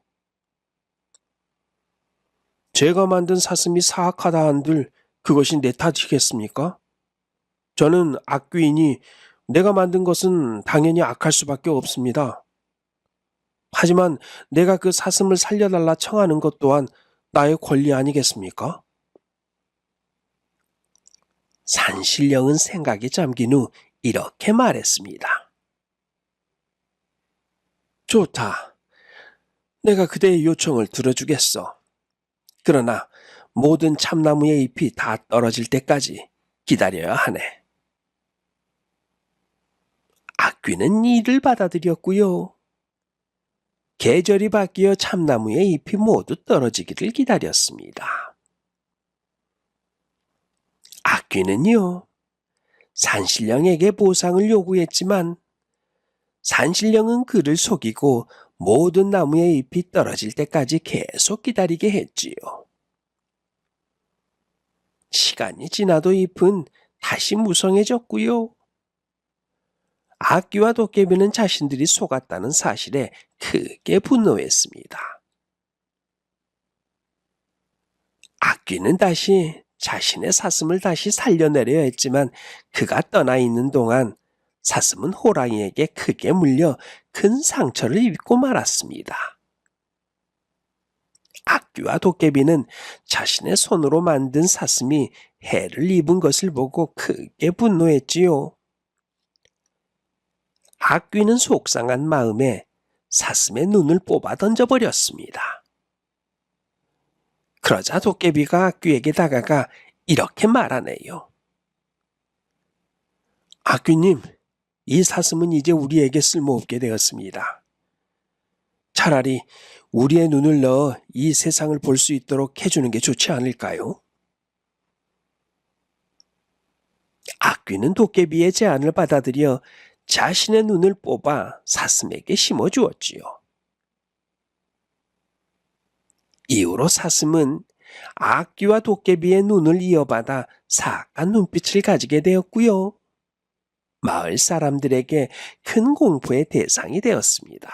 제가 만든 사슴이 사악하다 한들 그것이 내 탓이겠습니까? 저는 악귀이니 내가 만든 것은 당연히 악할 수밖에 없습니다. 하지만 내가 그 사슴을 살려달라 청하는 것 또한 나의 권리 아니겠습니까? 산신령은 생각에 잠긴 후 이렇게 말했습니다. 좋다. 내가 그대의 요청을 들어주겠어. 그러나 모든 참나무의 잎이 다 떨어질 때까지 기다려야 하네. 악귀는 이를 받아들였고요. 계절이 바뀌어 참나무의 잎이 모두 떨어지기를 기다렸습니다. 악귀는요, 산신령에게 보상을 요구했지만 산신령은 그를 속이고 모든 나무의 잎이 떨어질 때까지 계속 기다리게 했지요. 시간이 지나도 잎은 다시 무성해졌고요. 악귀와 도깨비는 자신들이 속았다는 사실에 크게 분노했습니다. 악귀는 다시 자신의 사슴을 다시 살려내려 했지만 그가 떠나 있는 동안 사슴은 호랑이에게 크게 물려 큰 상처를 입고 말았습니다. 악귀와 도깨비는 자신의 손으로 만든 사슴이 해를 입은 것을 보고 크게 분노했지요. 악귀는 속상한 마음에 사슴의 눈을 뽑아 던져버렸습니다. 그러자 도깨비가 악귀에게 다가가 이렇게 말하네요. 악귀님, 이 사슴은 이제 우리에게 쓸모없게 되었습니다. 차라리 우리의 눈을 넣어 이 세상을 볼 수 있도록 해주는 게 좋지 않을까요? 악귀는 도깨비의 제안을 받아들여 자신의 눈을 뽑아 사슴에게 심어주었지요. 이후로 사슴은 악귀와 도깨비의 눈을 이어받아 사악한 눈빛을 가지게 되었고요. 마을 사람들에게 큰 공포의 대상이 되었습니다.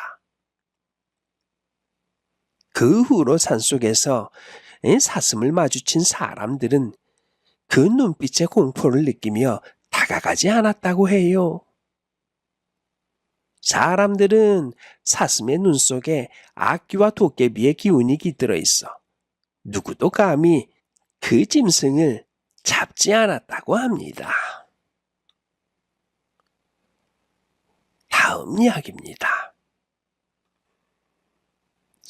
그 후로 산속에서 사슴을 마주친 사람들은 그 눈빛의 공포를 느끼며 다가가지 않았다고 해요. 사람들은 사슴의 눈 속에 악귀와 도깨비의 기운이 깃들어 있어 누구도 감히 그 짐승을 잡지 않았다고 합니다. 다음 이야기입니다.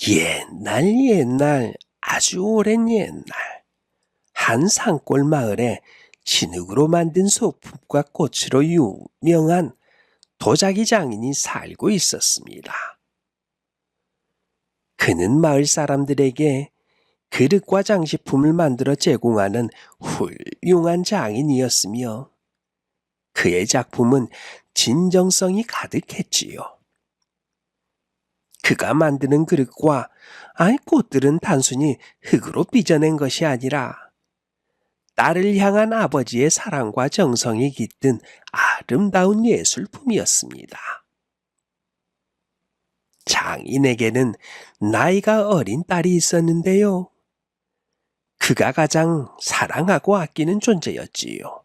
옛날 아주 오랜 옛날 한 산골 마을에 진흙으로 만든 소품과 꽃으로 유명한 도자기 장인이 살고 있었습니다. 그는 마을 사람들에게 그릇과 장식품을 만들어 제공하는 훌륭한 장인이었으며 그의 작품은 진정성이 가득했지요. 그가 만드는 그릇과 꽃들은 단순히 흙으로 빚어낸 것이 아니라 딸을 향한 아버지의 사랑과 정성이 깃든 아름다운 예술품이었습니다. 장인에게는 나이가 어린 딸이 있었는데요. 그가 가장 사랑하고 아끼는 존재였지요.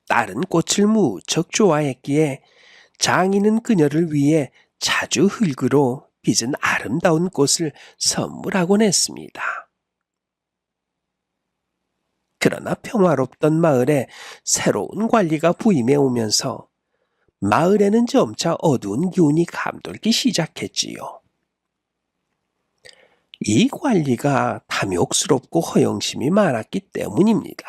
딸은 꽃을 무척 좋아했기에 장인은 그녀를 위해 자주 흙으로 빚은 아름다운 꽃을 선물하곤 했습니다. 그러나 평화롭던 마을에 새로운 관리가 부임해 오면서 마을에는 점차 어두운 기운이 감돌기 시작했지요. 이 관리가 탐욕스럽고 허영심이 많았기 때문입니다.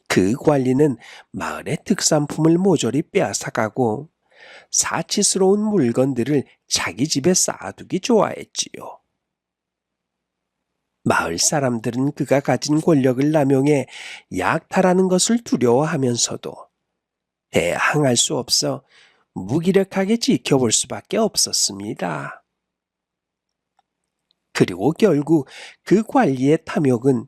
그 관리는 마을의 특산품을 모조리 빼앗아가고 사치스러운 물건들을 자기 집에 쌓아두기 좋아했지요. 마을 사람들은 그가 가진 권력을 남용해 약탈하는 것을 두려워하면서도 대항할 수 없어 무기력하게 지켜볼 수밖에 없었습니다. 그리고 결국 그 관리의 탐욕은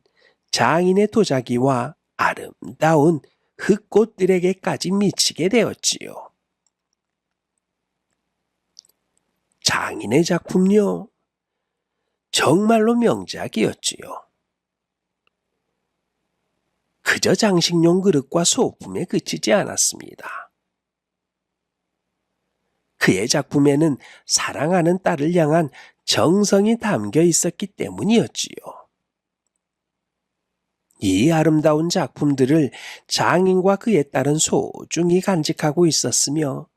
장인의 도자기와 아름다운 흙꽃들에게까지 미치게 되었지요. 장인의 작품요, 정말로 명작이었지요. 그저 장식용 그릇과 소품에 그치지 않았습니다. 그의 작품에는 사랑하는 딸을 향한 정성이 담겨 있었기 때문이었지요. 이 아름다운 작품들을 장인과 그의 딸은 소중히 간직하고 있었으며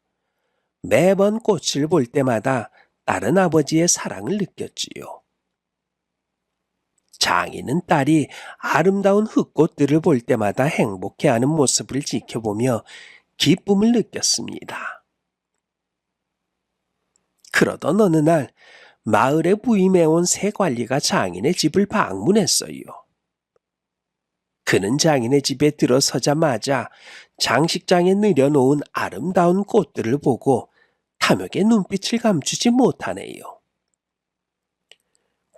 매번 꽃을 볼 때마다 딸은 아버지의 사랑을 느꼈지요. 장인은 딸이 아름다운 흙꽃들을 볼 때마다 행복해하는 모습을 지켜보며 기쁨을 느꼈습니다. 그러던 어느 날 마을에 부임해온 새 관리가 장인의 집을 방문했어요. 그는 장인의 집에 들어서자마자 장식장에 늘여놓은 아름다운 꽃들을 보고 탐욕의 눈빛을 감추지 못하네요.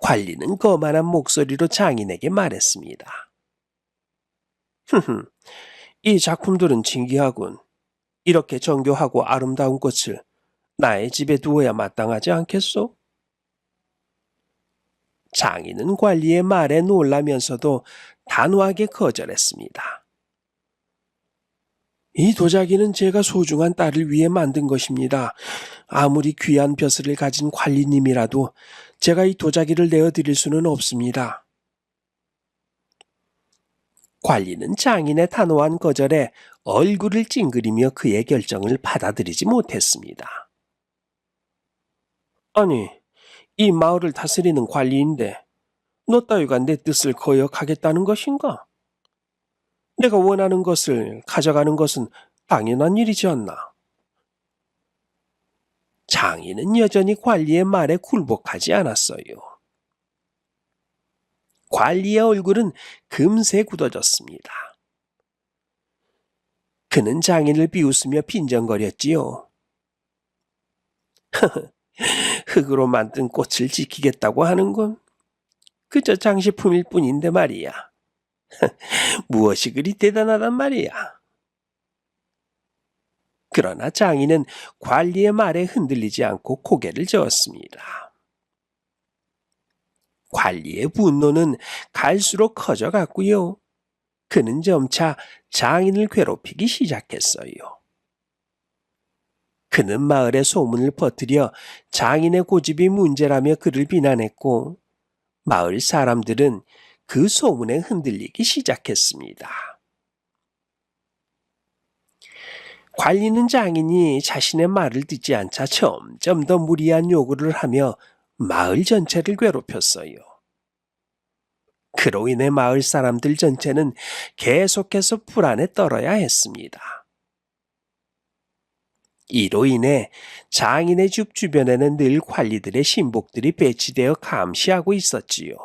관리는 거만한 목소리로 장인에게 말했습니다. 흠흠, 이 작품들은 진귀하군. 이렇게 정교하고 아름다운 꽃을 나의 집에 두어야 마땅하지 않겠소? 장인은 관리의 말에 놀라면서도 단호하게 거절했습니다. 이 도자기는 제가 소중한 딸을 위해 만든 것입니다. 아무리 귀한 벼슬을 가진 관리님이라도 제가 이 도자기를 내어드릴 수는 없습니다. 관리는 장인의 단호한 거절에 얼굴을 찡그리며 그의 결정을 받아들이지 못했습니다. 아니, 이 마을을 다스리는 관리인데 너 따위가 내 뜻을 거역하겠다는 것인가? 내가 원하는 것을 가져가는 것은 당연한 일이지 않나? 장인은 여전히 관리의 말에 굴복하지 않았어요. 관리의 얼굴은 금세 굳어졌습니다. 그는 장인을 비웃으며 빈정거렸지요. 흙으로 만든 꽃을 지키겠다고 하는군. 그저 장식품일 뿐인데 말이야. 무엇이 그리 대단하단 말이야. 그러나 장인은 관리의 말에 흔들리지 않고 고개를 저었습니다. 관리의 분노는 갈수록 커져갔고요. 그는 점차 장인을 괴롭히기 시작했어요. 그는 마을에 소문을 퍼뜨려 장인의 고집이 문제라며 그를 비난했고 마을 사람들은 그 소문에 흔들리기 시작했습니다. 관리는 장인이 자신의 말을 듣지 않자 점점 더 무리한 요구를 하며 마을 전체를 괴롭혔어요. 그로 인해 마을 사람들 전체는 계속해서 불안에 떨어야 했습니다. 이로 인해 장인의 집 주변에는 늘 관리들의 신복들이 배치되어 감시하고 있었지요.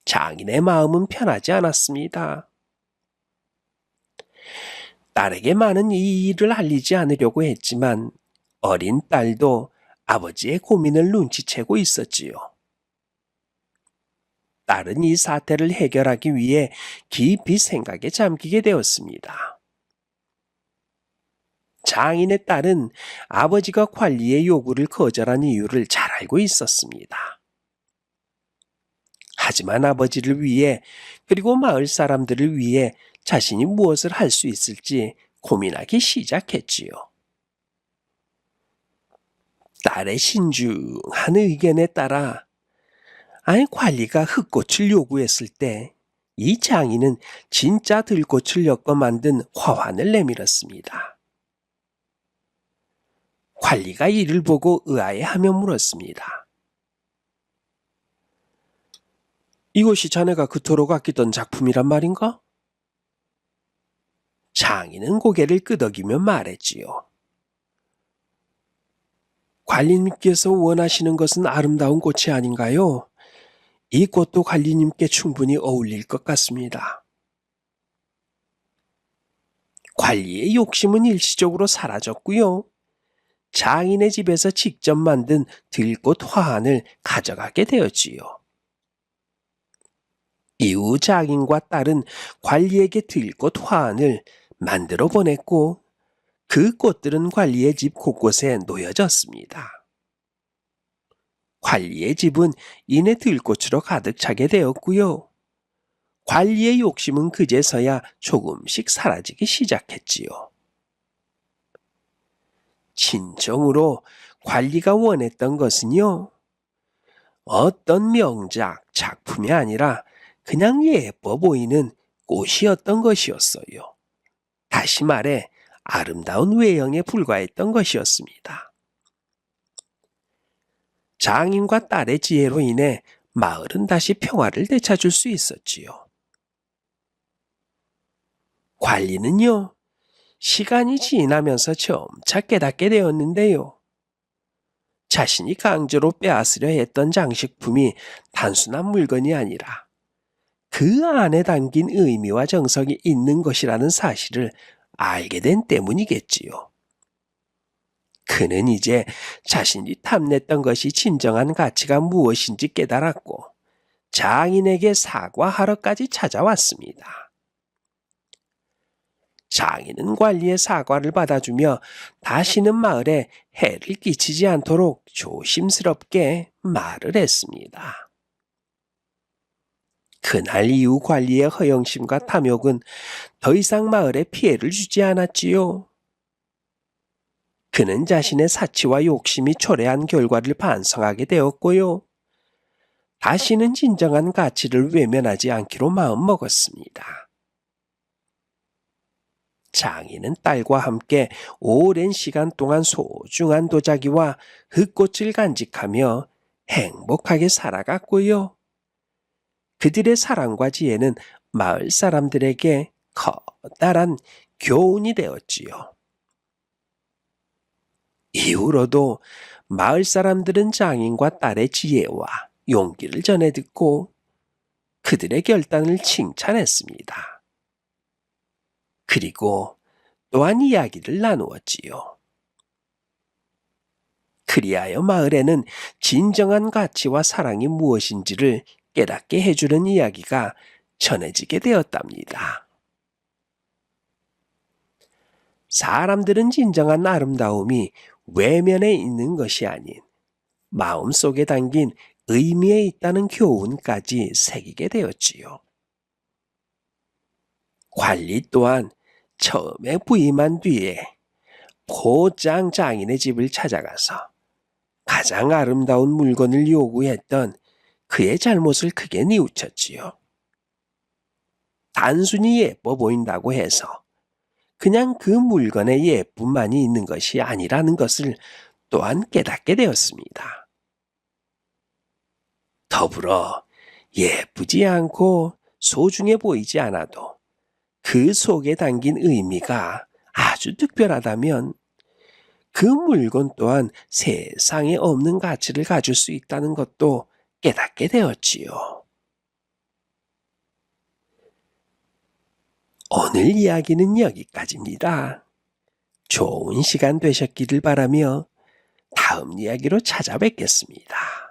장인의 마음은 편하지 않았습니다. 딸에게 많은 이 일을 알리지 않으려고 했지만 어린 딸도 아버지의 고민을 눈치채고 있었지요. 딸은 이 사태를 해결하기 위해 깊이 생각에 잠기게 되었습니다. 장인의 딸은 아버지가 관리의 요구를 거절한 이유를 잘 알고 있었습니다. 하지만 아버지를 위해 그리고 마을 사람들을 위해 자신이 무엇을 할 수 있을지 고민하기 시작했지요. 딸의 신중한 의견에 따라 관리가 흙꽃을 요구했을 때 이 장인은 진짜 들꽃을 엮어 만든 화환을 내밀었습니다. 관리가 이를 보고 의아해하며 물었습니다. 이것이 자네가 그토록 아끼던 작품이란 말인가? 장인은 고개를 끄덕이며 말했지요. 관리님께서 원하시는 것은 아름다운 꽃이 아닌가요? 이 꽃도 관리님께 충분히 어울릴 것 같습니다. 관리의 욕심은 일시적으로 사라졌고요. 장인의 집에서 직접 만든 들꽃 화환을 가져가게 되었지요. 이후 장인과 딸은 관리에게 들꽃 화환을 만들어 보냈고 그 꽃들은 관리의 집 곳곳에 놓여졌습니다. 관리의 집은 이내 들꽃으로 가득 차게 되었고요. 관리의 욕심은 그제서야 조금씩 사라지기 시작했지요. 진정으로 관리가 원했던 것은요, 어떤 명작, 작품이 아니라 그냥 예뻐 보이는 꽃이었던 것이었어요. 다시 말해 아름다운 외형에 불과했던 것이었습니다. 장인과 딸의 지혜로 인해 마을은 다시 평화를 되찾을 수 있었지요. 관리는요, 시간이 지나면서 점차 깨닫게 되었는데요. 자신이 강제로 빼앗으려 했던 장식품이 단순한 물건이 아니라 그 안에 담긴 의미와 정성이 있는 것이라는 사실을 알게 된 때문이겠지요. 그는 이제 자신이 탐냈던 것이 진정한 가치가 무엇인지 깨달았고 장인에게 사과하러까지 찾아왔습니다. 장인은 관리의 사과를 받아주며 다시는 마을에 해를 끼치지 않도록 조심스럽게 말을 했습니다. 그날 이후 관리의 허영심과 탐욕은 더 이상 마을에 피해를 주지 않았지요. 그는 자신의 사치와 욕심이 초래한 결과를 반성하게 되었고요. 다시는 진정한 가치를 외면하지 않기로 마음먹었습니다. 장인은 딸과 함께 오랜 시간 동안 소중한 도자기와 흙꽃을 간직하며 행복하게 살아갔고요. 그들의 사랑과 지혜는 마을 사람들에게 커다란 교훈이 되었지요. 이후로도 마을 사람들은 장인과 딸의 지혜와 용기를 전해 듣고 그들의 결단을 칭찬했습니다. 그리고 또한 이야기를 나누었지요. 그리하여 마을에는 진정한 가치와 사랑이 무엇인지를 깨닫게 해주는 이야기가 전해지게 되었답니다. 사람들은 진정한 아름다움이 외면에 있는 것이 아닌 마음속에 담긴 의미에 있다는 교훈까지 새기게 되었지요. 관리 또한 처음에 부임한 뒤에 곧장 장인의 집을 찾아가서 가장 아름다운 물건을 요구했던 그의 잘못을 크게 뉘우쳤지요. 단순히 예뻐 보인다고 해서 그냥 그 물건의 예쁨만이 있는 것이 아니라는 것을 또한 깨닫게 되었습니다. 더불어 예쁘지 않고 소중해 보이지 않아도 그 속에 담긴 의미가 아주 특별하다면 그 물건 또한 세상에 없는 가치를 가질 수 있다는 것도 깨닫게 되었지요. 오늘 이야기는 여기까지입니다. 좋은 시간 되셨기를 바라며 다음 이야기로 찾아뵙겠습니다.